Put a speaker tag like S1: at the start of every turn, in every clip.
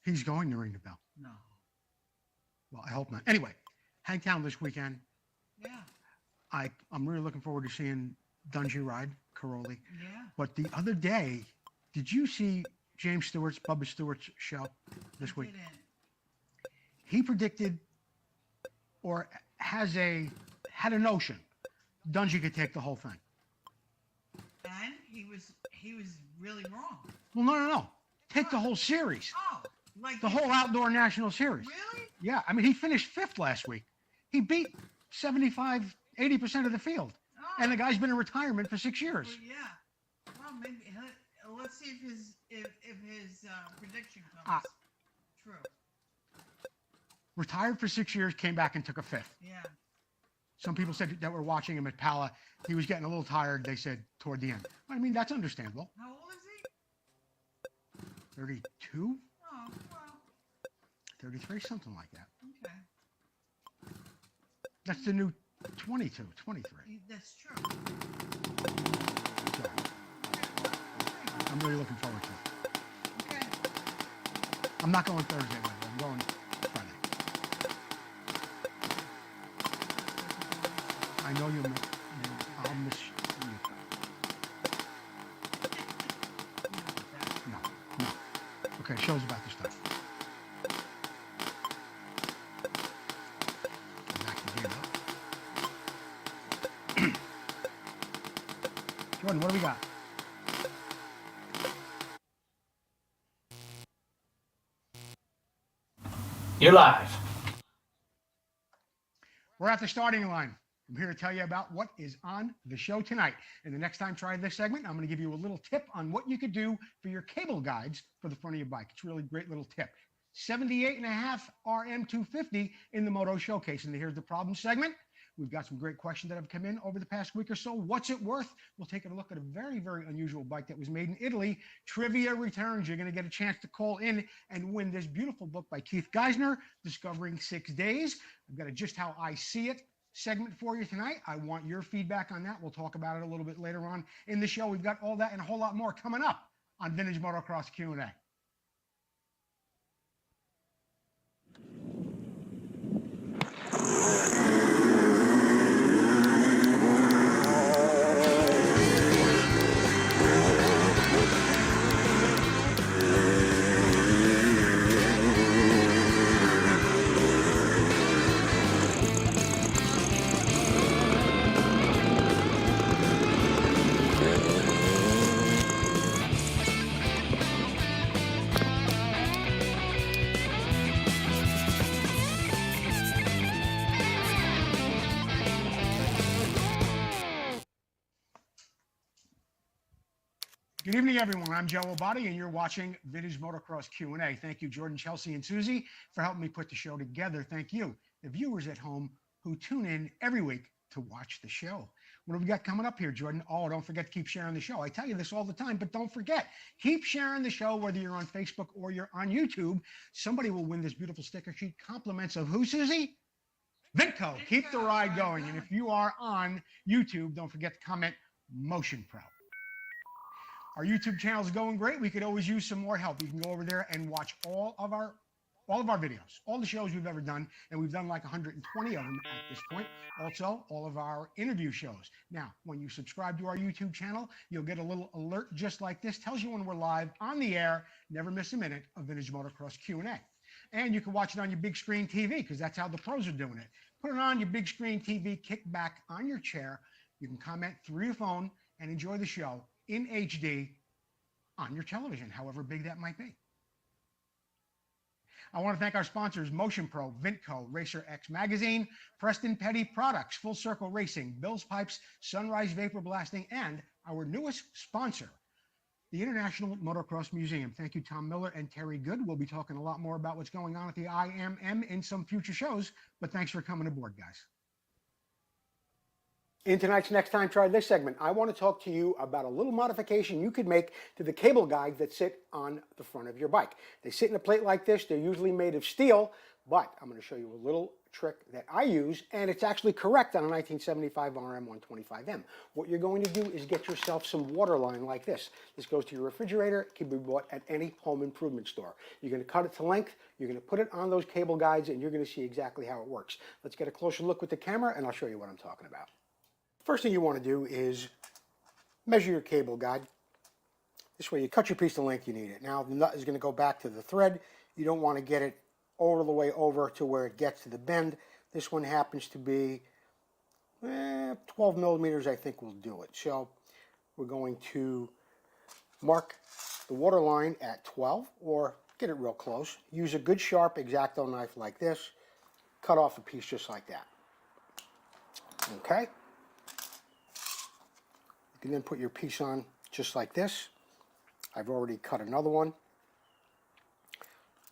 S1: He's going to ring the bell.
S2: No.
S1: Well, I hope not. Anyway, Hangtown this weekend.
S2: Yeah.
S1: I'm really looking forward to seeing Dungy ride Caroli.
S2: Yeah.
S1: But the other day, did you see James Stewart's, Bubba Stewart's show this week?
S2: Didn't.
S1: He predicted or had a notion Dungy could take the whole thing.
S2: And he was really wrong.
S1: Well, no. Take the whole series.
S2: Oh, like
S1: The whole outdoor national series.
S2: Really?
S1: Yeah, I mean, he finished 5th last week. He beat 75, 80% of the field.
S2: Oh.
S1: And the guy's been in retirement for 6 years.
S2: Well, yeah. Well, maybe let's see if his prediction comes true.
S1: Retired for 6 years, came back and took a 5th.
S2: Yeah.
S1: Some people said that were watching him at Pala. He was getting a little tired, they said, toward the end. I mean, that's understandable.
S2: How old is he?
S1: 32?
S2: Oh, well.
S1: 33, something like that.
S2: Okay.
S1: That's the new 22, 23.
S2: That's true.
S1: So, I'm really looking forward to it.
S2: Okay.
S1: I'm not going Thursday night. I'm going Friday. I know I'll miss you. No. Okay, show's about to start. Back to game up. Jordan, what do we got?
S3: You're live.
S1: We're at the starting line. I'm here to tell you about what is on the show tonight. And the next time try this segment, I'm going to give you a little tip on what you could do for your cable guides for the front of your bike. It's a really great little tip. 78.5 RM250 in the Moto Showcase. And here's the problem segment. We've got some great questions that have come in over the past week or so. What's it worth? We'll take a look at a very, very unusual bike that was made in Italy. Trivia returns. You're going to get a chance to call in and win this beautiful book by Keith Geisner, Discovering 6 Days. I've got a Just How I See It segment for you tonight. I want your feedback on that. We'll talk about it a little bit later on in the show. We've got all that and a whole lot more coming up on Vintage Motocross Q&A. Good evening, everyone. I'm Joe Obati, and you're watching Vintage Motocross Q&A. Thank you, Jordan, Chelsea, and Susie, for helping me put the show together. Thank you, the viewers at home who tune in every week to watch the show. What have we got coming up here, Jordan? Oh, don't forget to keep sharing the show. I tell you this all the time, but don't forget, keep sharing the show, whether you're on Facebook or you're on YouTube. Somebody will win this beautiful sticker sheet. Compliments of who, Susie? Vidco. Keep the ride going. And if you are on YouTube, don't forget to comment Motion Pro. Our YouTube channel is going great. We could always use some more help. You can go over there and watch all of our videos, all the shows we've ever done, and we've done like 120 of them at this point. Also, all of our interview shows. Now, when you subscribe to our YouTube channel, you'll get a little alert just like this. Tells you when we're live on the air. Never miss a minute of Vintage Motocross Q&A. And you can watch it on your big screen TV because that's how the pros are doing it. Put it on your big screen TV, kick back on your chair. You can comment through your phone and enjoy the show in HD on your television, however big that might be. I want to thank our sponsors, Motion Pro, Vintco, Racer X Magazine, Preston Petty Products, Full Circle Racing, Bill's Pipes, Sunrise Vapor Blasting, and our newest sponsor, the International Motocross Museum. Thank you, Tom Miller and Terry Good. We'll be talking a lot more about what's going on at the IMM in some future shows, but thanks for coming aboard, guys. In tonight's Next Time Try This segment, I want to talk to you about a little modification you could make to the cable guides that sit on the front of your bike. They sit in a plate like this. They're usually made of steel, but I'm going to show you a little
S3: trick that I use, and it's actually correct on a 1975 RM125M. What you're going to do is get yourself some water line like this. This goes to your refrigerator. It can be bought at any home improvement store. You're going to cut it to length. You're going to put it on those cable guides, and you're going to see exactly how it works. Let's get a closer look with the camera, and I'll show you what I'm talking about. First thing you want to do is measure your cable guide. This way you cut your piece to length you need it. Now the nut is going to go back to the thread. You don't want to get it all the way over to where it gets to the bend. This one happens to be 12 millimeters, I think will do it. So we're going to mark the water line at 12 or get it real close. Use a good sharp X-Acto knife like this. Cut off a piece just like that. Okay? You can then put your piece on just like this. I've already cut another one.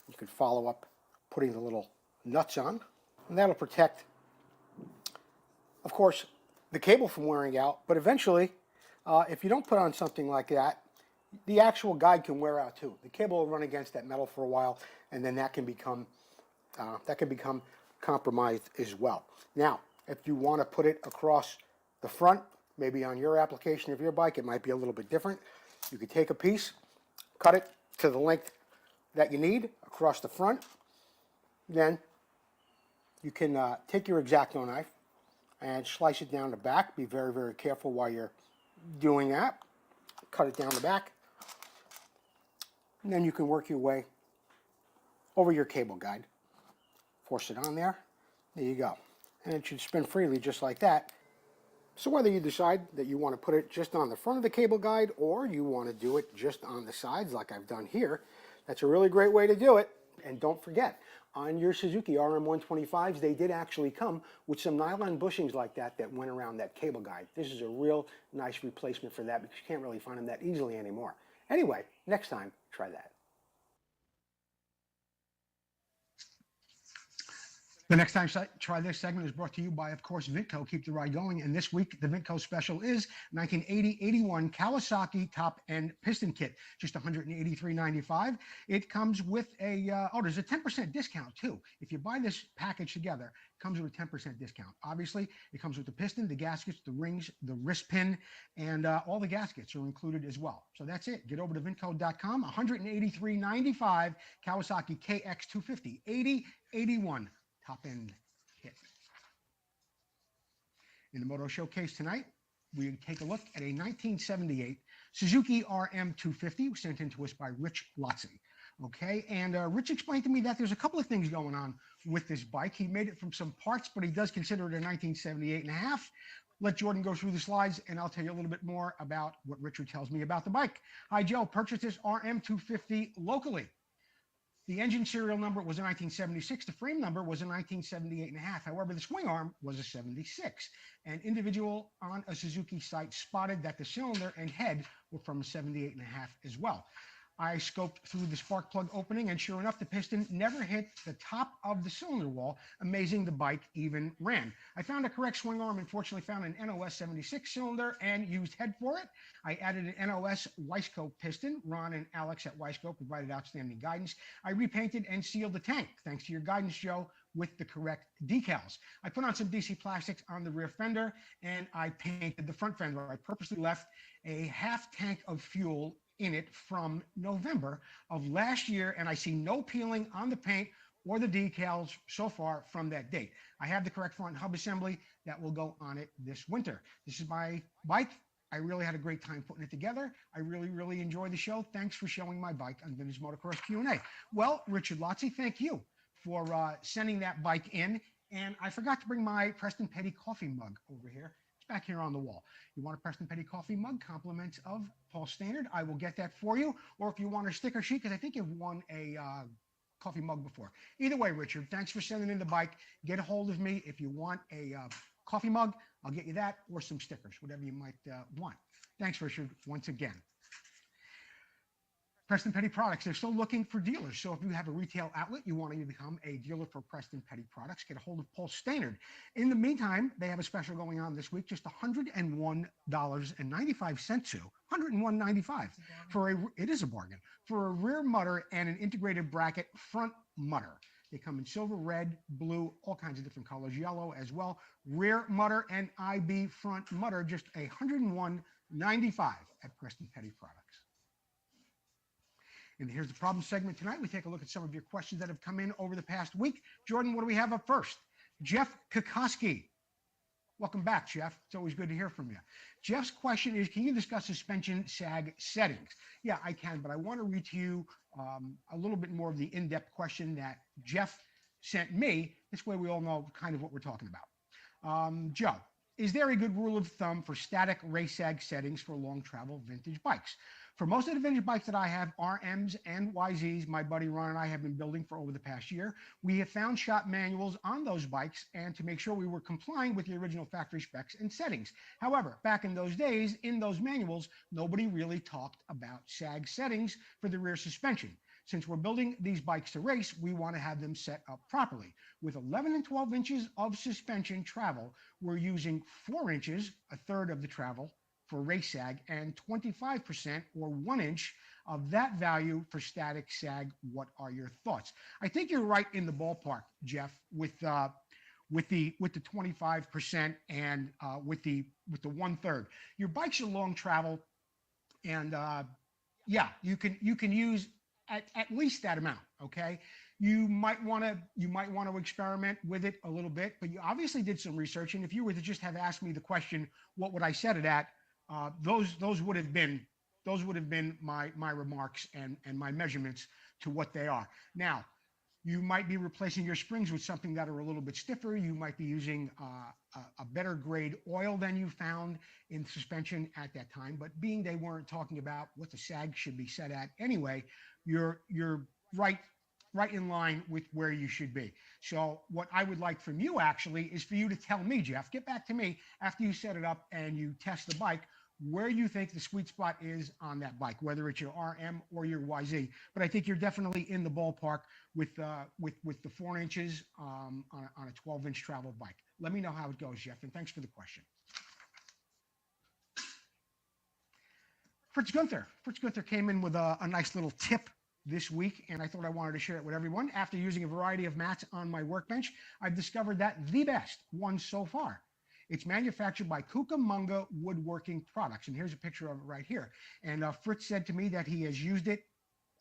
S3: You can follow up putting the little nuts on, and that'll protect, of course, the cable from wearing out, but eventually, if you don't put on something like that, the actual guide can wear out too. The cable will run against that metal for a while, and then that can become compromised as well. Now, if you want to put it across the front, maybe on your application of your bike, it might be a little bit different. You could take a piece, cut it to the length that you need across the front. Then you can take your X-Acto knife and slice it down the back. Be very, very careful while you're doing that. Cut it down the back. And then you can work your way over your cable guide. Force it on there. There you go. And it should spin freely just like that. So whether you decide that you want to put it just on the front of the cable guide or you want to do it just on the sides like I've done here, that's a really great way to do it. And don't forget, on your Suzuki RM125s, they did actually come with some nylon bushings like that that went around that cable guide. This is a real nice replacement for that because you can't really find them that easily anymore. Anyway, next time, try that.
S1: The next time try this segment is brought to you by, of course, Vintco. Keep the ride going. And this week, the Vintco special is 1980-81 Kawasaki top end piston kit, just $183.95. It comes with a, there's a 10% discount too. If you buy this package together, it comes with a 10% discount. Obviously, it comes with the piston, the gaskets, the rings, the wrist pin, and all the gaskets are included as well. So that's it. Get over to Vintco.com, $183.95 Kawasaki KX250, 80-81. Top-end kit. In the Moto Showcase tonight, we take a look at a 1978 Suzuki RM250 sent in to us by Rich Lotzi. Okay, and Rich explained to me that there's a couple of things going on with this bike. He made it from some parts, but he does consider it a 1978 and a half. Let Jordan go through the slides, and I'll tell you a little bit more about what Richard tells me about the bike. Hi, Joe. Purchased this RM250 locally. The engine serial number was a 1976. The frame number was a 1978 and a half. However, the swing arm was a 76. An individual on a Suzuki site spotted that the cylinder and head were from a 78 and a half as well. I scoped through the spark plug opening, and sure enough, the piston never hit the top of the cylinder wall. Amazing, the bike even ran. I found a correct swing arm, unfortunately found an NOS 76 cylinder and used head for it. I added an NOS Wiseco piston. Ron and Alex at Wiseco provided outstanding guidance. I repainted and sealed the tank, thanks to your guidance, Joe, with the correct decals. I put on some DC plastics on the rear fender, and I painted the front fender. I purposely left a half tank of fuel in it from November of last year, and I see no peeling on the paint or the decals so far from that date. I have the correct front hub assembly that will go on it this winter. This is my bike. I really had a great time putting it together. I really enjoyed the show. Thanks for showing my bike on Vintage Motocross Q&A. Well, Richard Lotzi, thank you for sending that bike in. And I forgot to bring my Preston Petty coffee mug over here. It's back here on the wall. You want a Preston Petty coffee mug, compliments of Paul Standard, I will get that for you. Or if you want a sticker sheet, because I think you've won a coffee mug before. Either way, Richard, thanks for sending in the bike. Get a hold of me if you want a coffee mug. I'll get you that or some stickers, whatever you might want. Thanks, Richard, once again. Preston Petty Products, they're still looking for dealers. So if you have a retail outlet, you want to become a dealer for Preston Petty Products, get a hold of Paul Stannard. In the meantime, they have a special going on this week, just $101.95 to $101.95 for it is a bargain, for a rear mutter and an integrated bracket front mutter. They come in silver, red, blue, all kinds of different colors, yellow as well. Rear mutter and IB front mutter, just $101.95 at Preston Petty Products. And here's the problem segment tonight. We take a look at some of your questions that have come in over the past week. Jordan, what do we have up first? Jeff Kokoski. Welcome back, Jeff. It's always good to hear from you. Jeff's question is, can you discuss suspension sag settings? Yeah, I can, but I want to read to you a little bit more of the in-depth question that Jeff sent me. This way we all know kind of what we're talking about. Joe, is there a good rule of thumb for static race sag settings for long travel vintage bikes? For most of the vintage bikes that I have, RMs and YZs, my buddy Ron and I have been building for over the past year, we have found shop manuals on those bikes and to make sure we were complying with the original factory specs and settings. However, back in those days, in those manuals, nobody really talked about sag settings for the rear suspension. Since we're building these bikes to race, we want to have them set up properly. With 11 and 12 inches of suspension travel, we're using 4 inches, a third of the travel, for race sag, and 25% or 1 inch of that value for static sag. What are your thoughts? I think you're right in the ballpark, Jeff, with the 25% and with the 1/3. Your bikes are long travel, and yeah, you can use at least that amount. Okay, you might want to experiment with it a little bit, but you obviously did some research. And if you were to just have asked me the question, what would I set it at? Those would have been my remarks and my measurements to what they are. Now, you might be replacing your springs with something that are a little bit stiffer. You might be using a better grade oil than you found in suspension at that time. But being they weren't talking about what the sag should be set at anyway, you're right in line with where you should be. So what I would like from you actually is for you to tell me, Jeff, get back to me after you set it up and you test the bike, where you think the sweet spot is on that bike, whether it's your RM or your YZ. But I think you're definitely in the ballpark with the 4 inches on a 12-inch travel bike. Let me know how it goes, Jeff, and thanks for the question. Fritz Gunther came in with a nice little tip this week, and I thought I wanted to share it with everyone. After using a variety of mats on my workbench, I've discovered that the best one so far. It's manufactured by Cucamonga Woodworking Products, and here's a picture of it right here. And Fritz said to me that he has used it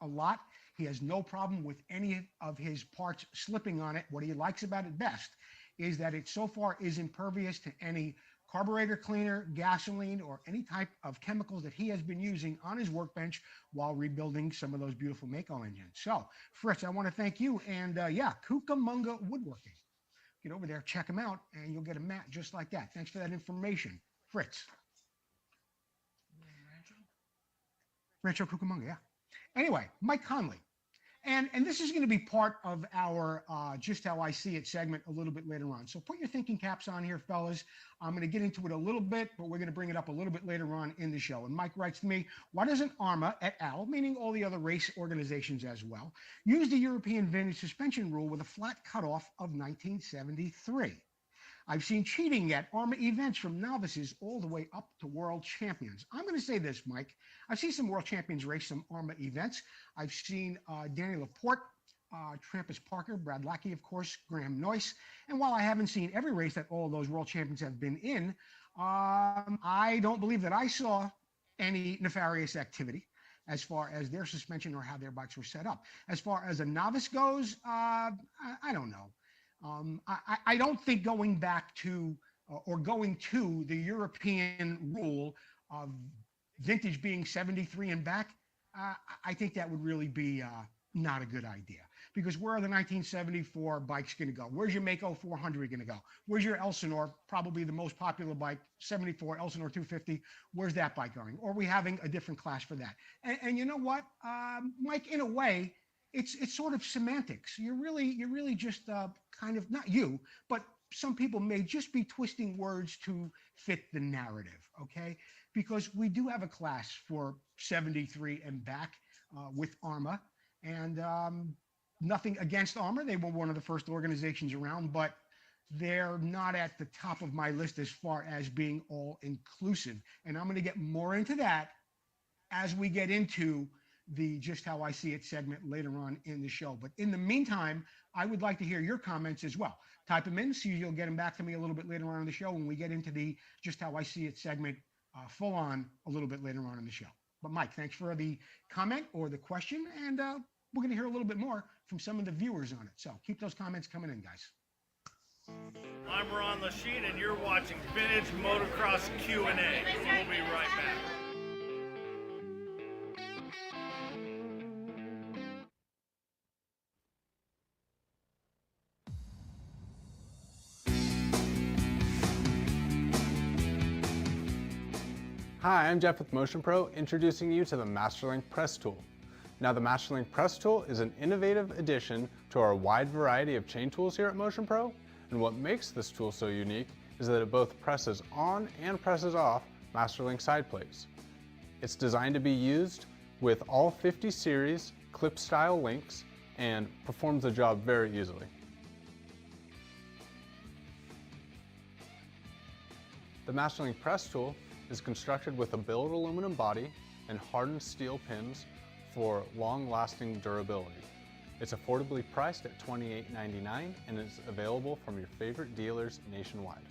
S1: a lot. He has no problem with any of his parts slipping on it. What he likes about it best is that it so far is impervious to any carburetor cleaner, gasoline, or any type of chemicals that he has been using on his workbench while rebuilding some of those beautiful Mako engines. So, Fritz, I want to thank you. And yeah, Cucamonga Woodworking. Get over there, check them out, and you'll get a mat just like that. Thanks for that information, Fritz. Rancho Cucamonga, yeah. Anyway, Mike Conley. And this is going to be part of our Just How I See It segment a little bit later on. So put your thinking caps on here, fellas. I'm going to get into it a little bit, but we're going to bring it up a little bit later on in the show. And Mike writes to me, why doesn't ARMA et al., meaning all the other race organizations as well, use the European vintage suspension rule with a flat cutoff of 1973? I've seen cheating at ARMA events from novices all the way up to world champions. I'm going to say this, Mike. I've seen some world champions race some ARMA events. I've seen Danny Laporte, Trampus Parker, Brad Lackey, of course, Graham Noyce. And while I haven't seen every race that all of those world champions have been in, I don't believe that I saw any nefarious activity as far as their suspension or how their bikes were set up. As far as a novice goes, I don't know. I don't think going back to or going to the European rule of vintage being 73 and back, I think that would really be not a good idea. Because where are the 1974 bikes going to go? Where's your Mako 400 going to go? Where's your Elsinore, probably the most popular bike, 74 Elsinore 250? Where's that bike going? Or are we having a different class for that? And you know what, Mike, in a way, it's sort of semantics. You're really just kind of, not you, but some people may just be twisting words to fit the narrative, okay? Because we do have a class for 73 and back with ARMA, and nothing against ARMA. They were one of the first organizations around, but they're not at the top of my list as far as being all inclusive. And I'm going to get more into that as we get into the Just How I See It segment later on in the show. But in the meantime, I would like to hear your comments as well. Type them in, so you'll get them back to me a little bit later on in the show when we get into the Just How I See It segment full on a little bit later on in the show. But Mike, thanks for the comment or the question, and we're going to hear a little bit more from some of the viewers on it. So keep those comments coming in, guys.
S4: I'm Ron Lachine, and you're watching Vintage Motocross Q&A. We'll be right back.
S5: Hi, I'm Jeff with Motion Pro, introducing you to the Masterlink Press Tool. Now, the Masterlink Press Tool is an innovative addition to our wide variety of chain tools here at Motion Pro, and what makes this tool so unique is that it both presses on and presses off Masterlink side plates. It's designed to be used with all 50 series clip-style links and performs the job very easily. The Masterlink Press Tool is constructed with a billet aluminum body and hardened steel pins for long-lasting durability. It's affordably priced at $28.99 and is available from your favorite dealers nationwide.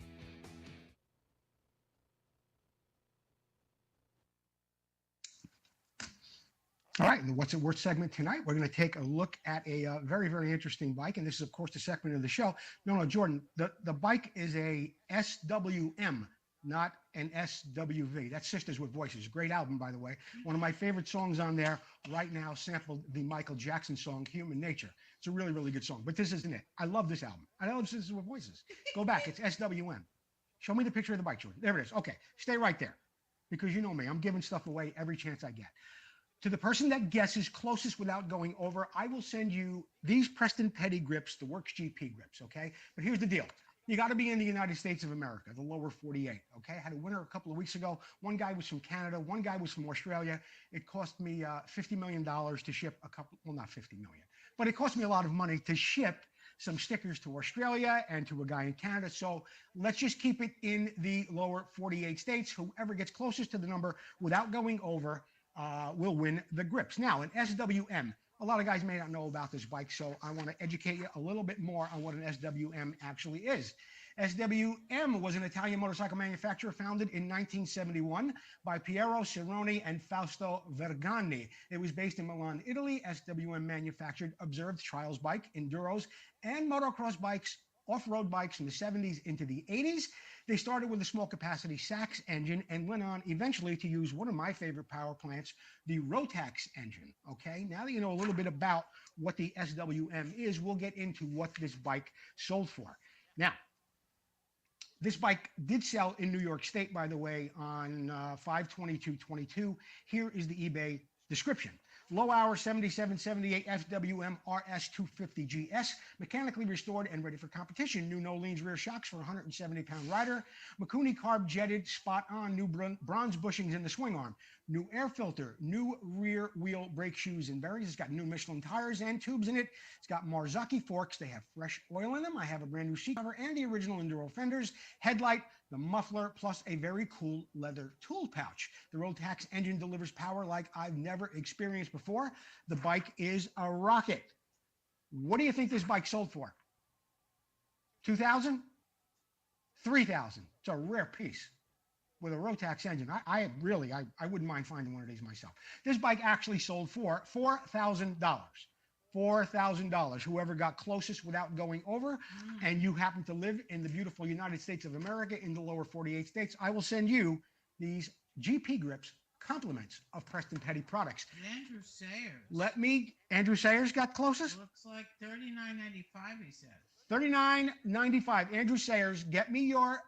S1: All right, in the What's It Worth segment tonight, we're going to take a look at a very, very interesting bike, and this is, of course, the segment of the show. No, Jordan, the bike is a SWM, not an SWV. That's Sisters with Voices. Great album, by the way. One of my favorite songs on there right now sampled the Michael Jackson song, Human Nature. It's a really, really good song, but this isn't it. I love this album. I love Sisters with Voices. Go back. It's SWM. Show me the picture of the bike, Jordan. There it is. Okay, stay right there, because you know me. I'm giving stuff away every chance I get. To the person that guesses closest without going over, I will send you these Preston Petty grips, the Works GP grips, okay? But here's the deal. You got to be in the United States of America, the lower 48, okay? I had a winner a couple of weeks ago. One guy was from Canada. One guy was from Australia. It cost me $50 million to ship a couple, well, not 50 million, but it cost me a lot of money to ship some stickers to Australia and to a guy in Canada. So let's just keep it in the lower 48 states. Whoever gets closest to the number without going over will win the grips. Now, an SWM. A lot of guys may not know about this bike, so I want to educate you a little bit more on what an SWM actually is. SWM was an Italian motorcycle manufacturer founded in 1971 by Piero Cironi and Fausto Vergani. It was based in Milan, Italy. SWM manufactured observed trials bike, enduros, and motocross bikes, off-road bikes from the 70s into the 80s. They started with a small capacity Sachs engine and went on eventually to use one of my favorite power plants, the Rotax engine. Okay, now that you know a little bit about what the SWM is, we'll get into what this bike sold for. Now, this bike did sell in New York State, by the way, on 5/22/22. Here is the eBay description. Low hour 7778 FWM RS 250 GS, mechanically restored and ready for competition. New no leans rear shocks for a 170-pound rider. Mikuni carb jetted, spot on. New bronze bushings in the swing arm. New air filter. New rear wheel brake shoes and bearings. It's got new Michelin tires and tubes in it. It's got Marzocchi forks. They have fresh oil in them. I have a brand new seat cover and the original Enduro fenders. Headlight, the muffler, plus a very cool leather tool pouch. The Rotax engine delivers power like I've never experienced before. The bike is a rocket. What do you think this bike sold for? 2,000? 3,000. It's a rare piece with a Rotax engine. I wouldn't mind finding one of these myself. This bike actually sold for $4,000. $4,000. Whoever got closest without going over, and you happen to live in the beautiful United States of America in the lower 48 states, I will send you these GP grips, compliments of Preston Petty products.
S2: Andrew Sayers.
S1: Andrew Sayers got closest?
S2: Looks like $39.95, he says.
S1: $39.95. Andrew Sayers, get me your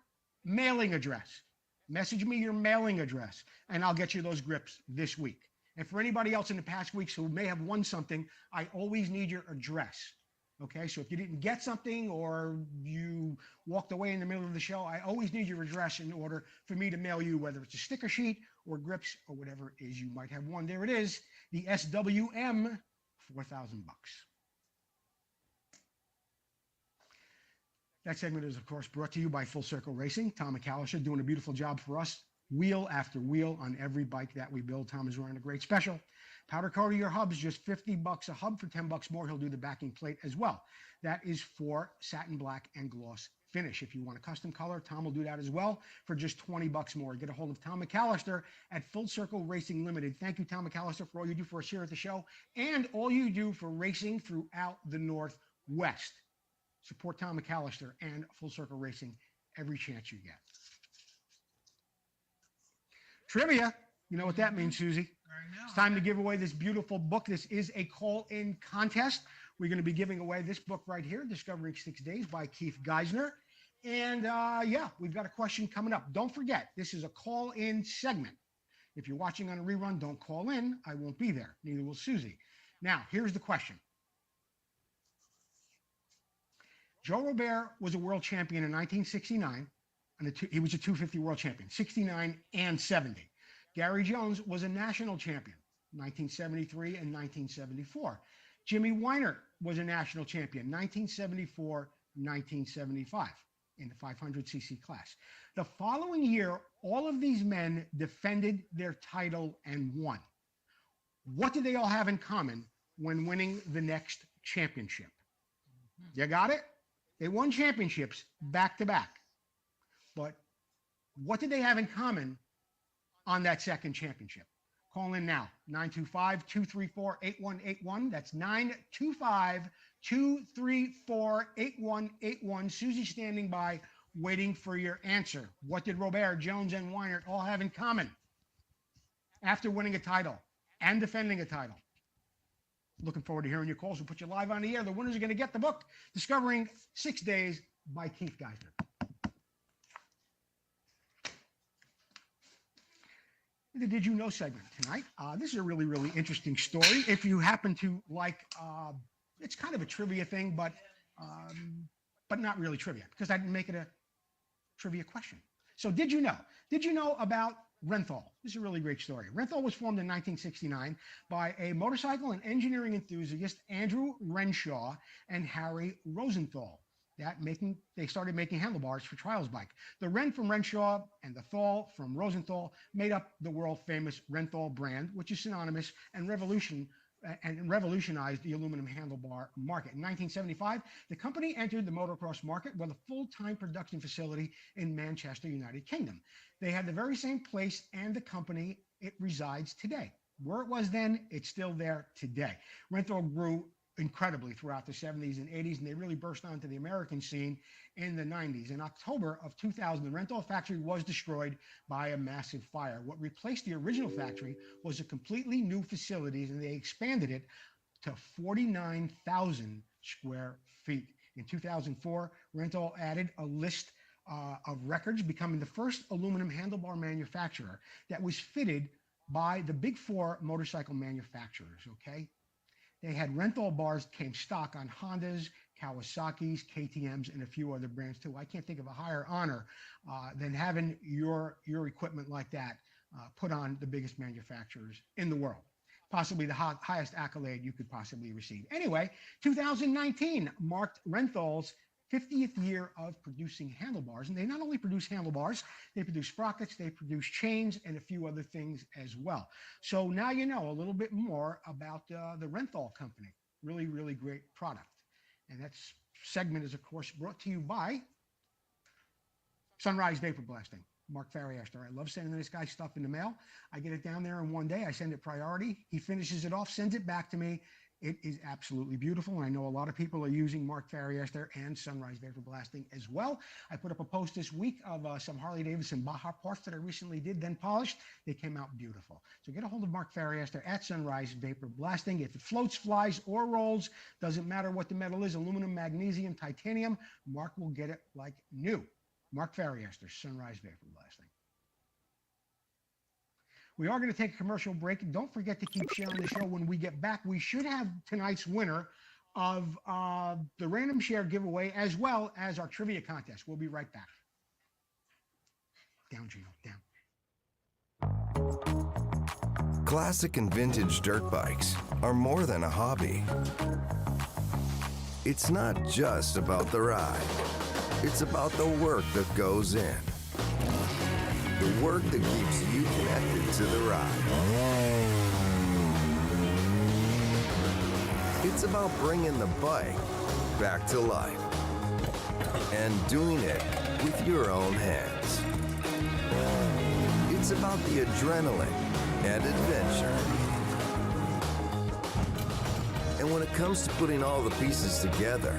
S1: mailing address. Message me your mailing address, and I'll get you those grips this week. And for anybody else in the past weeks who may have won something, I always need your address. Okay, so if you didn't get something or you walked away in the middle of the show, I always need your address in order for me to mail you, whether it's a sticker sheet or grips or whatever it is you might have won. There it is, the SWM, $4,000. That segment is, of course, brought to you by Full Circle Racing. Tom McAllister doing a beautiful job for us, wheel after wheel on every bike that we build. Tom is running a great special. Powder coating your hubs, just $50 a hub. For $10 more, he'll do the backing plate as well. That is for satin black and gloss finish. If you want a custom color, Tom will do that as well for just $20 more. Get a hold of Tom McAllister at Full Circle Racing Limited. Thank you, Tom McAllister, for all you do for us here at the show and all you do for racing throughout the Northwest. Support Tom McAllister and Full Circle Racing every chance you get. Trivia, you know what that means, Susie?
S2: I know.
S1: It's time to give away this beautiful book. This is a call-in contest. We're going to be giving away this book right here, Discovering 6 Days by Keith Geisner. And yeah, we've got a question coming up. Don't forget, this is a call-in segment. If you're watching on a rerun, don't call in. I won't be there. Neither will Susie. Now, here's the question. Joe Robert was a world champion in 1969. He was a 250 world champion, 69 and 70. Gary Jones was a national champion, 1973 and 1974. Jimmy Weiner was a national champion, 1974, 1975 in the 500cc class. The following year, all of these men defended their title and won. What did they all have in common when winning the next championship? You got it? They won championships back to back. But what did they have in common on that second championship? Call in now, 925-234-8181. That's 925-234-8181. Susie standing by, waiting for your answer. What did Robert, Jones, and Weinert all have in common after winning a title and defending a title? Looking forward to hearing your calls. We'll put you live on the air. The winners are going to get the book, Discovering 6 Days by Keith Geisner. The Did You Know segment tonight. This is a really, really interesting story. If you happen to like, it's kind of a trivia thing, but not really trivia because I didn't make it a trivia question. So did you know? Did you know about Renthal? This is a really great story. Renthal was formed in 1969 by a motorcycle and engineering enthusiast, Andrew Renshaw and Harry Rosenthal. They started making handlebars for trials bike. The Ren from Renshaw and the Thal from Rosenthal made up the world famous Renthal brand, which is synonymous and revolutionized the aluminum handlebar market. In 1975, the company entered the motocross market with a full-time production facility in Manchester, United Kingdom. They had the very same place and the company it resides today. Where it was then, it's still there today. Renthal grew incredibly throughout the 70s and 80s, and they really burst onto the American scene in the 90s. In October of 2000, the Renthal factory was destroyed by a massive fire. What replaced the original factory was a completely new facility, and they expanded it to 49,000 square feet. In 2004, Renthal added a list of records, becoming the first aluminum handlebar manufacturer that was fitted by the Big Four motorcycle manufacturers, okay? They had Renthal bars came stock on Hondas, Kawasaki's, KTM's, and a few other brands too. I can't think of a higher honor than having your equipment like that put on the biggest manufacturers in the world. Possibly the highest accolade you could possibly receive. Anyway, 2019 marked Renthal's 50th year of producing handlebars. And they not only produce handlebars, they produce sprockets, they produce chains, and a few other things as well. So now you know a little bit more about the Renthal company. Really, really great product. And that segment is, of course, brought to you by Sunrise Vapor Blasting. Mark Farriester. I love sending this guy stuff in the mail. I get it down there in one day. I send it priority. He finishes it off, sends it back to me. It is absolutely beautiful. And I know a lot of people are using Mark Farriester and Sunrise Vapor Blasting as well. I put up a post this week of some Harley-Davidson Baja parts that I recently did, then polished. They came out beautiful. So get a hold of Mark Farriester at Sunrise Vapor Blasting. If it floats, flies, or rolls, doesn't matter what the metal is, aluminum, magnesium, titanium, Mark will get it like new. Mark Farriester, Sunrise Vapor Blasting. We are going to take a commercial break. Don't forget to keep sharing the show. When we get back, we should have tonight's winner of the random share giveaway as well as our trivia contest. We'll be right back. Down, Gino, down.
S6: Classic and vintage dirt bikes are more than a hobby. It's not just about the ride. It's about the work that goes in. The work that keeps you connected to the ride. It's about bringing the bike back to life and doing it with your own hands. It's about the adrenaline and adventure. And when it comes to putting all the pieces together,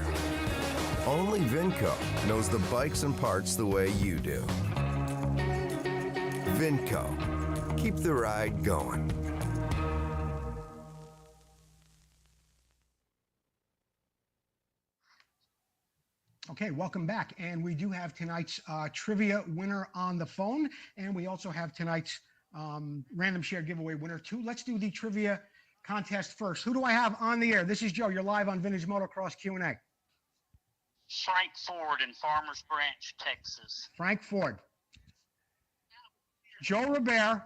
S6: only Vinco knows the bikes and parts the way you do. Vinco, keep the ride going.
S1: Okay, welcome back. And we do have tonight's trivia winner on the phone. And we also have tonight's random share giveaway winner too. Let's do the trivia contest first. Who do I have on the air? This is Joe. You're live on Vintage Motocross Q&A.
S7: Frank Ford in Farmers Branch, Texas.
S1: Frank Ford. Joe Robert,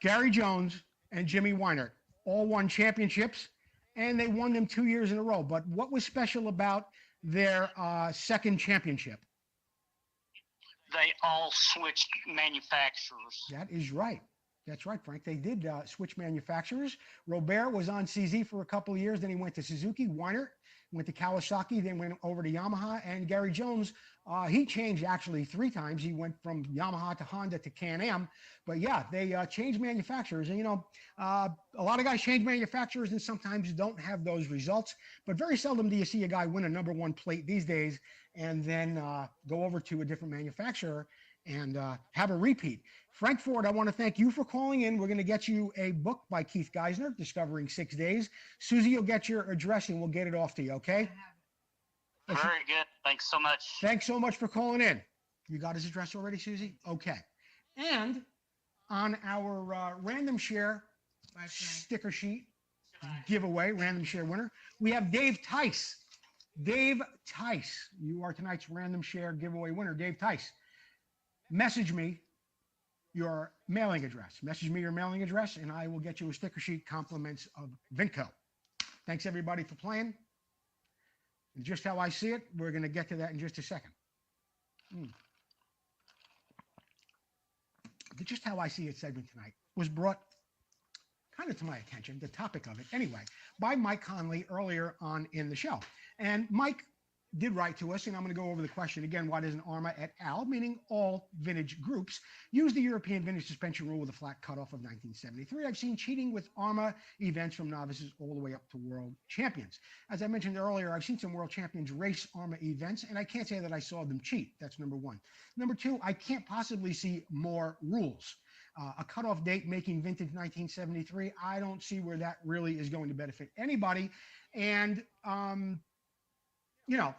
S1: Gary Jones, and Jimmy Weinert all won championships, and they won them 2 years in a row. But what was special about their second championship?
S7: They all switched manufacturers.
S1: That is right. That's right, Frank. They did switch manufacturers. Robert was on CZ for a couple of years. Then he went to Suzuki. Weinert went to Kawasaki, then went over to Yamaha. And Gary Jones, he changed actually 3 times. He went from Yamaha to Honda to Can-Am. But yeah, they changed manufacturers. And, you know, a lot of guys change manufacturers and sometimes don't have those results. But very seldom do you see a guy win a #1 plate these days and then go over to a different manufacturer and have a repeat. Frank Ford, I want to thank you for calling in. We're going to get you a book by Keith Geisner, Discovering 6 Days. Susie, you'll get your address and we'll get it off to you, okay?
S7: Very good. Thanks so much.
S1: Thanks so much for calling in. You got his address already, Susie? Okay. And on our random share sticker sheet giveaway, random share winner, we have Dave Tice. Dave Tice, you are tonight's random share giveaway winner. Dave Tice, message me your mailing address. Message me your mailing address, and I will get you a sticker sheet, compliments of Vinco. Thanks, everybody, for playing. And just how I see it, we're going to get to that in just a second. The Just How I See It segment tonight was brought kind of to my attention, the topic of it anyway, by Mike Conley earlier on in the show. And Mike did write to us, and I'm going to go over the question again. Why doesn't ARMA et al., meaning all vintage groups, use the European vintage suspension rule with a flat cutoff of 1973? I've seen cheating with ARMA events from novices all the way up to world champions. As I mentioned earlier, I've seen some world champions race ARMA events, and I can't say that I saw them cheat. That's number one. Number two, I can't possibly see more rules. A cutoff date making vintage 1973, I don't see where that really is going to benefit anybody. And, you know,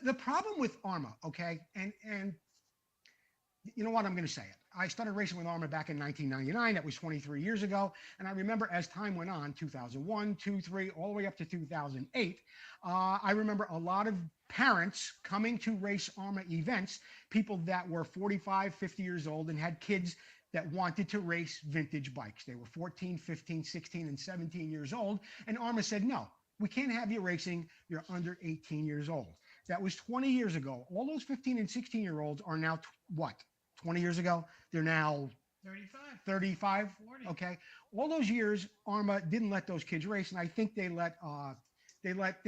S1: the problem with ARMA, okay, and you know what, I'm going to say it. I started racing with ARMA back in 1999. That was 23 years ago. And I remember as time went on, 2001, 2, 3, all the way up to 2008, I remember a lot of parents coming to race ARMA events, people that were 45, 50 years old and had kids that wanted to race vintage bikes. They were 14, 15, 16, and 17 years old. And ARMA said, no, we can't have you racing. You're under 18 years old. That was 20 years ago. All those 15 and 16-year-olds are now, what, 20 years ago? They're now 35,
S2: 40.
S1: Okay. All those years, ARMA didn't let those kids race. And I think they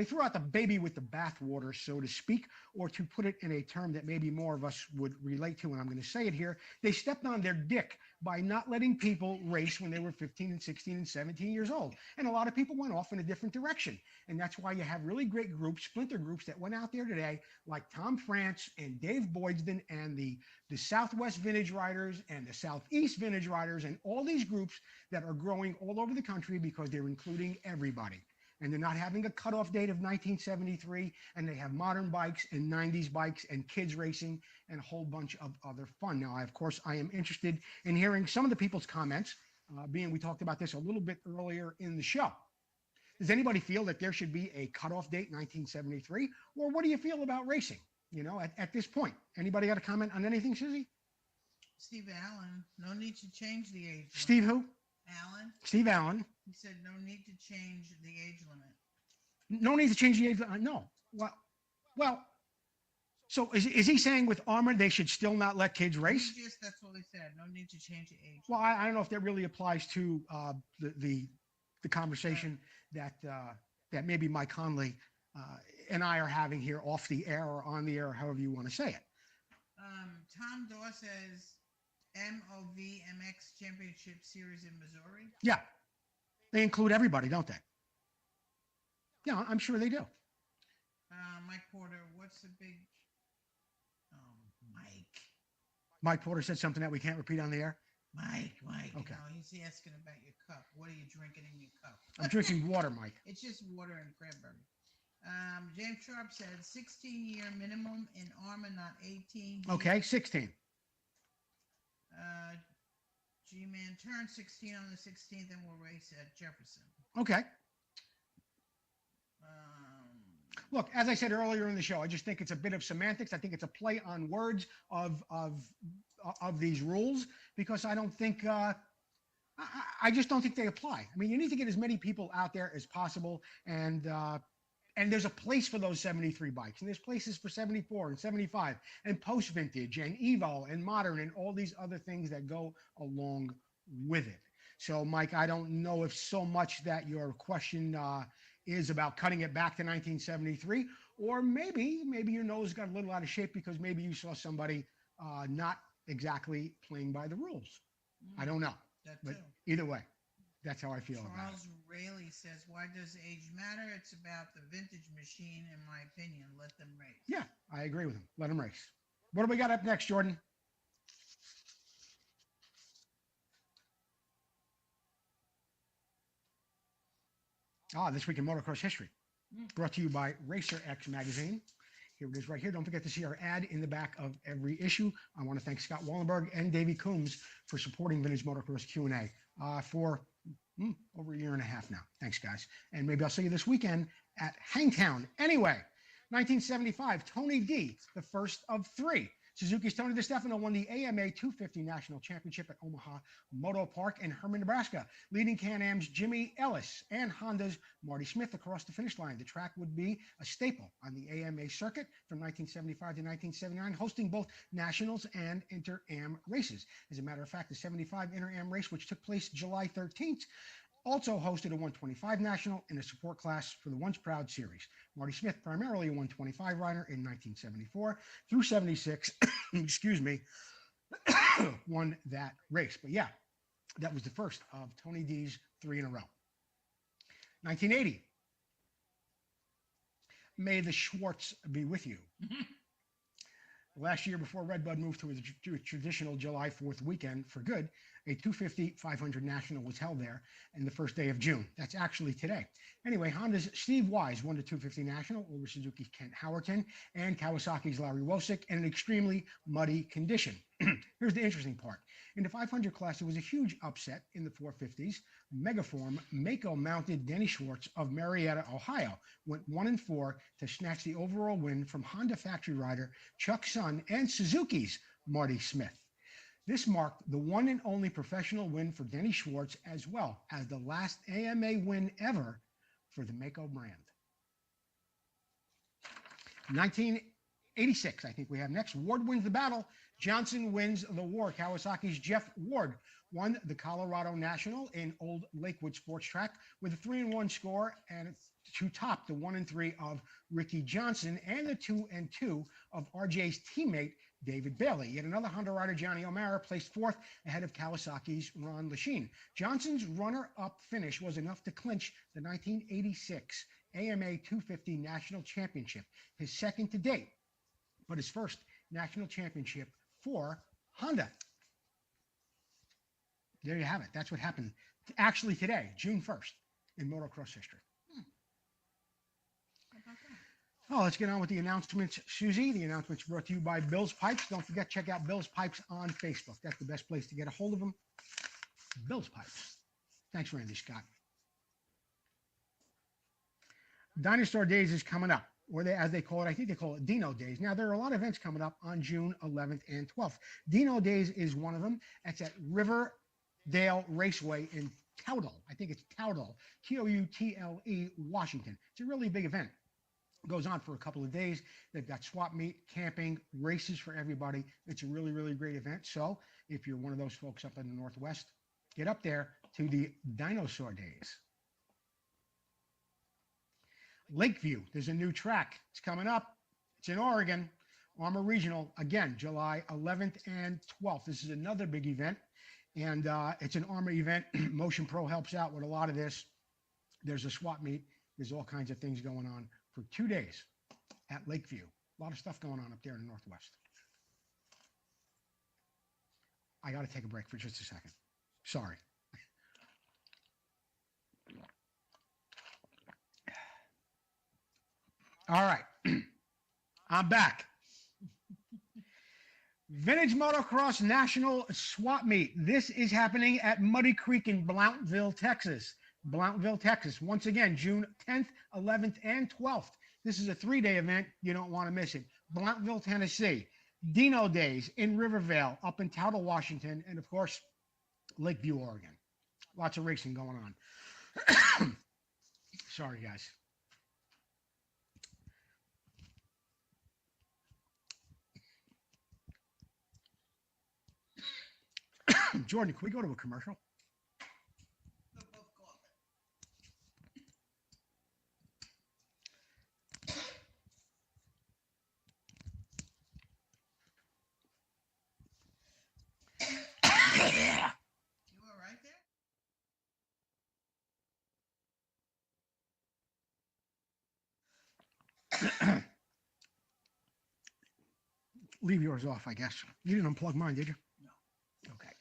S1: threw out the baby with the bathwater, so to speak, or to put it in a term that maybe more of us would relate to, and I'm going to say it here, they stepped on their dick by not letting people race when they were 15 and 16 and 17 years old. And a lot of people went off in a different direction. And that's why you have really great groups, splinter groups that went out there today, like Tom France and Dave Boydston and the Southwest Vintage Riders and the Southeast Vintage Riders and all these groups that are growing all over the country because they're including everybody. And they're not having a cutoff date of 1973, and they have modern bikes and 90s bikes and kids racing and a whole bunch of other fun. Now, of course, I am interested in hearing some of the people's comments, being we talked about this a little bit earlier in the show. Does anybody feel that there should be a cutoff date, 1973? Or what do you feel about racing, you know, at this point? Anybody got a comment on anything, Susie?
S2: Steve Allen, no need to change the age limit.
S1: Steve who?
S2: Allen,
S1: Steve Allen.
S2: he said no need to change the age limit.
S1: No need to change the age. No. Well. So is he saying with ARMA they should still not let kids race?
S2: That's what he said. No need to change the age.
S1: Well, I don't know if that really applies to the the conversation that maybe Mike Conley and I are having here off the air or on the air, or however you want to say it.
S2: Tom Daw says VMX Championship Series in Missouri.
S1: Yeah, they include everybody, don't they? Yeah, I'm sure they do.
S2: Mike Porter, what's the big?
S1: Mike Porter said something that we can't repeat on the air.
S2: Mike.
S1: Okay.
S2: No, he's asking about your cup. What are you drinking in your cup?
S1: I'm drinking water, Mike.
S2: It's just water and cranberry. James Sharp said 16-year minimum in Armor, not 18.
S1: Okay, 16.
S2: G-Man turned 16 on the 16th and will race at Jefferson.
S1: Okay. Look, as I said earlier in the show, I just think it's a bit of semantics. I think it's a play on words of these rules, because I don't think I just don't think they apply. I mean, you need to get as many people out there as possible, and there's a place for those 73 bikes, and there's places for 74 and 75 and post vintage and Evo and modern and all these other things that go along with it. So, Mike, I don't know if so much that your question is about cutting it back to 1973, or maybe your nose got a little out of shape because maybe you saw somebody not exactly playing by the rules. I don't know. But either way, that's how I feel about it.
S2: Charles Rayleigh says, why does age matter? It's about the vintage machine, in my opinion. Let them race.
S1: Yeah, I agree with him. Let them race. What do we got up next, Jordan? This Week in Motocross History, brought to you by Racer X Magazine. Here it is right here. Don't forget to see our ad in the back of every issue. I want to thank Scott Wallenberg and Davey Coombs for supporting Vintage Motocross Q&A for over a year and a half now. Thanks, guys. And maybe I'll see you this weekend at Hangtown. Anyway, 1975, Tony D, the first of three. Suzuki's Tony DeStefano won the AMA 250 National Championship at Omaha Moto Park in Herman, Nebraska, leading Can-Am's Jimmy Ellis and Honda's Marty Smith across the finish line. The track would be a staple on the AMA circuit from 1975 to 1979, hosting both Nationals and Inter-Am races. As a matter of fact, the 75 Inter-Am race, which took place July 13th, also hosted a 125 National in a support class for the Once Proud series. Marty Smith, primarily a 125 rider in 1974 through 76, won that race. But yeah, that was the first of Tony D's three in a row. 1980, May the Schwartz be with you. Last year, before Redbud moved to a traditional July 4th weekend for good, a 250 500 National was held there in the first day of June. That's actually today. Anyway, Honda's Steve Wise won the 250 National over Suzuki's Kent Howerton and Kawasaki's Larry Wosick in an extremely muddy condition. Here's the interesting part. In the 500 class, there was a huge upset in the 450s. Megaform Mako-mounted Denny Schwartz of Marietta, Ohio, went 1-4 to snatch the overall win from Honda factory rider Chuck Sun and Suzuki's Marty Smith. This marked the one and only professional win for Denny Schwartz, as well as the last AMA win ever for the Mako brand. 1986, I think we have next. Ward wins the battle. Johnson wins the war. Kawasaki's Jeff Ward won the Colorado National in Old Lakewood Sports Track with a 3-1 score, and to top the 1-3 of Ricky Johnson and the 2-2 of RJ's teammate David Bailey. Yet another Honda rider, Johnny O'Mara, placed fourth ahead of Kawasaki's Ron Lachine. Johnson's runner-up finish was enough to clinch the 1986 AMA 250 National Championship, his second to date, but his first national championship for Honda. There you have it. That's what happened actually today, June 1st, in motocross history. Oh, let's get on with the announcements, Susie. The announcements brought to you by Bill's Pipes. Don't forget, check out Bill's Pipes on Facebook. That's the best place to get a hold of them. Bill's Pipes. Thanks, Randy Scott. Dinosaur Days is coming up, or as they call it, I think they call it Dino Days. Now, there are a lot of events coming up on June 11th and 12th. Dino Days is one of them. It's at Riverdale Raceway in Toutle. I think it's Toutle, Toutle, Washington. It's a really big event. It goes on for a couple of days. They've got swap meet, camping, races for everybody. It's a really, really great event. So if you're one of those folks up in the Northwest, get up there to the Dinosaur Days. Lakeview, there's a new track. It's coming up. It's in Oregon. Armor Regional, again, July 11th and 12th. This is another big event, and it's an Armor event. Motion Pro helps out with a lot of this. There's a swap meet. There's all kinds of things going on for 2 days at Lakeview. A lot of stuff going on up there in the Northwest. I got to take a break for just a second. Sorry. All right. I'm back. Vintage Motocross National Swap Meet. This is happening at Muddy Creek in Blountville, Texas. Blountville, Texas. Once again, June 10th, 11th, and 12th. This is a 3-day event. You don't want to miss it. Blountville, Tennessee. Dino Days in Rivervale, up in Toutle, Washington, and of course, Lakeview, Oregon. Lots of racing going on. Sorry, guys. Jordan, can we go to a commercial?
S2: They'll both go up. You all right there?
S1: Leave yours off, I guess. You didn't unplug mine, did you?
S2: No.
S1: Okay.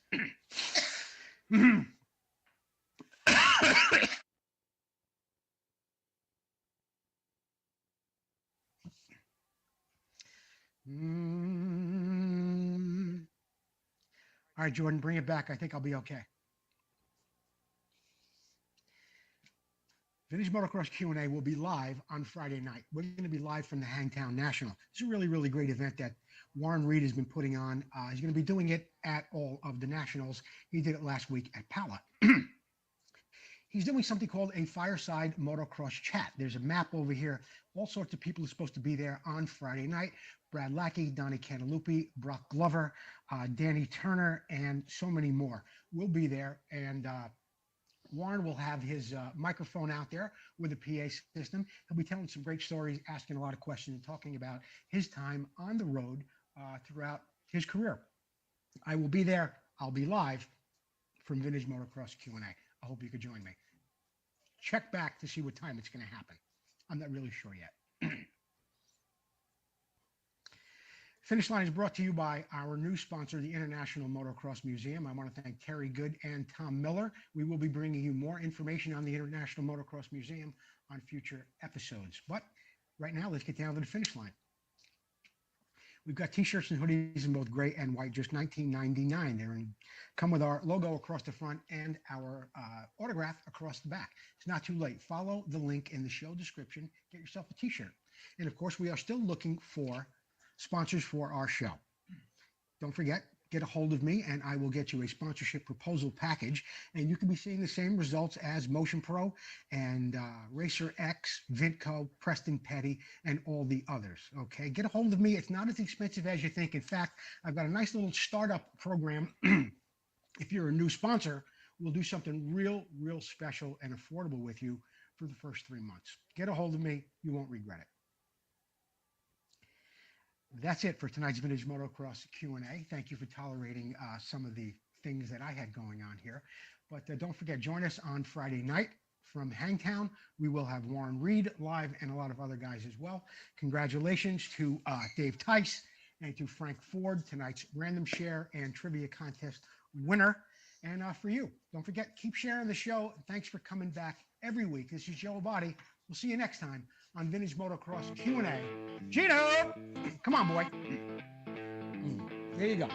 S1: All right, Jordan, bring it back. I think I'll be okay. Vintage Motocross Q&A will be live on Friday night. We're going to be live from the Hangtown National. It's a really, really great event that Warren Reed has been putting on. He's going to be doing it at all of the Nationals. He did it last week at Pala. He's doing something called a Fireside Motocross Chat. There's a map over here. All sorts of people are supposed to be there on Friday night. Brad Lackey, Donnie Cantalupi, Brock Glover, Danny Turner, and so many more will be there. And Warren will have his microphone out there with a PA system. He'll be telling some great stories, asking a lot of questions, and talking about his time on the road throughout his career. I will be there. I'll be live from Vintage Motocross Q&A. I hope you could join me. Check back to see what time it's going to happen. I'm not really sure yet. Finish Line is brought to you by our new sponsor, the International Motocross Museum. I want to thank Terry Good and Tom Miller. We will be bringing you more information on the International Motocross Museum on future episodes. But right now, let's get down to the finish line. We've got T-shirts and hoodies in both gray and white, just $19.99. They come with our logo across the front and our autograph across the back. It's not too late. Follow the link in the show description. Get yourself a T-shirt. And of course, we are still looking for sponsors for our show. Don't forget, get a hold of me and I will get you a sponsorship proposal package, and you can be seeing the same results as Motion Pro and Racer X, Vintco, Preston Petty, and all the others. Okay, get a hold of me. It's not as expensive as you think. In fact, I've got a nice little startup program. If you're a new sponsor, we'll do something real special and affordable with you for the first 3 months. Get a hold of me. You won't regret it. That's it for tonight's Vintage Motocross Q&A. Thank you for tolerating some of the things that I had going on here. But don't forget, join us on Friday night from Hangtown. We will have Warren Reed live and a lot of other guys as well. Congratulations to Dave Tice and to Frank Ford, tonight's random share and trivia contest winner. And for you, don't forget, keep sharing the show. Thanks for coming back every week. This is Joe Abadi. We'll see you next time on Vintage Motocross Q&A. Gino, come on, boy. There you go.